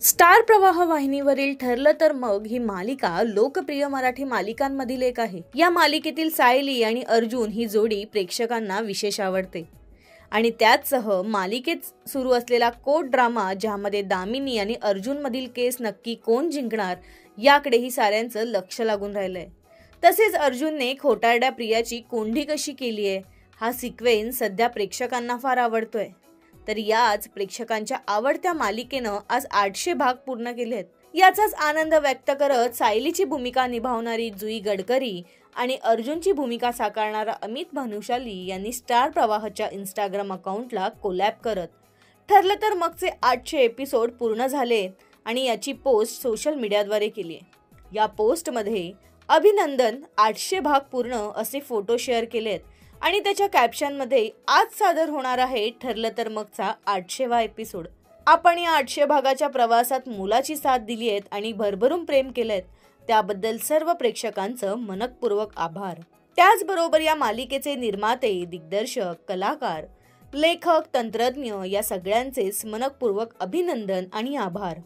Star प्रवाह वाहिनीवरील ठरलं तर मग ही मालिका लोकप्रिय मराठी मालिकांमधील एक आहे। या मालिकेतील सायली आणि अर्जुन ही जोडी प्रेक्षकांना विशेष आवडते आणि त्याचसह मालिकेत सुरू असलेला कोर्ट ड्रामा ज्यामध्ये दामिनी आणि अर्जुन मधील केस नक्की कोण जिंकणार याकडेही साऱ्यांचं लक्ष लागून राहिलंय। तसेच अर्जुनने खोटारड्या प्रियाची कोंडी कशी केली आहे हा सिक्वेन्स सध्या प्रेक्षकांना फार आवडतोय। तर याच प्रेक्षकांच्या आवडत्या मालिकेनं आज 800 भाग पूर्ण केलेत। याचाच आनंद व्यक्त करत सायलीची भूमिका निभावणारी जुई गडकरी आणि अर्जुनची भूमिका साकारणारा अमित भानुशाली यांनी स्टार प्रवाहच्या इंस्टाग्राम अकाउंटला कोलॅब करत ठरलं तर मगचे 800 एपिसोड पूर्ण झाले आणि याची पोस्ट सोशल मीडियाद्वारे केली आहे। या पोस्टमध्ये अभिनंदन 800 भाग पूर्ण असे फोटो शेअर केलेत आणि त्याच्या कॅप्शनमध्ये आज सादर होणार आहे ठरलं तर मगचा 800वा एपिसोड। आपण या 800 भागाच्या प्रवासात मुलाची साथ दिली आहेत आणि भरभरून प्रेम केलेत त्याबद्दल सर्व प्रेक्षकांचं मनपूर्वक आभार। त्याचबरोबर या मालिकेचे निर्माते, दिग्दर्शक, कलाकार, लेखक, तंत्रज्ञ या सगळ्यांचे मनपूर्वक अभिनंदन आणि आभार।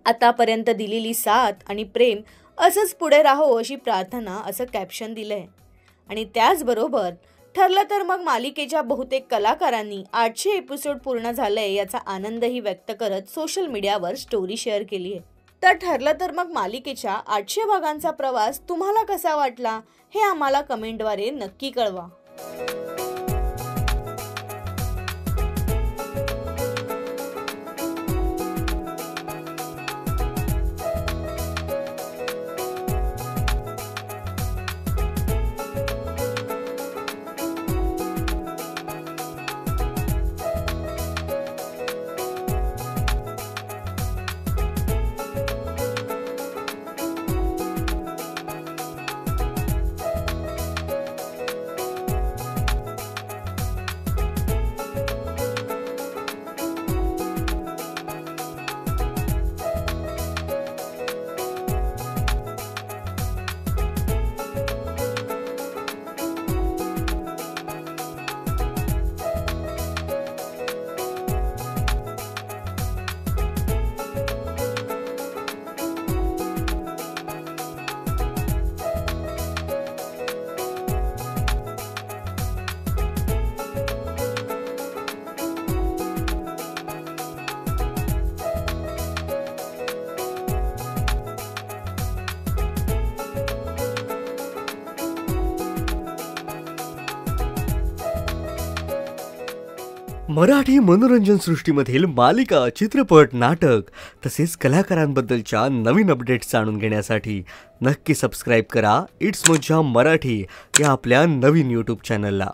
आतापर्यंत दिलेली साथ आणि प्रेम असंच पुढे राहो अशी प्रार्थना असं कॅप्शन दिलंय। आणि त्याचबरोबर ठरलं तर मग मालिकेच्या बहुतेक कलाकारांनी 800 एपिसोड पूर्ण झाले याचा आनंदही व्यक्त करत सोशल मीडियावर स्टोरी शेअर केली आहे। तर ठरलं तर मग मालिकेच्या 800 भागांचा प्रवास तुम्हाला कसा वाटला हे आम्हाला कमेंटद्वारे नक्की कळवा। मराठी मनोरंजन सृष्टीमधील मालिका, चित्रपट, नाटक तसेच कलाकारांबद्दलच्या नवीन अपडेट्स जाणून घेण्यासाठी नक्की सबस्क्राईब करा इट्स मज्जा मराठी या आपल्या नवीन YouTube चॅनलला।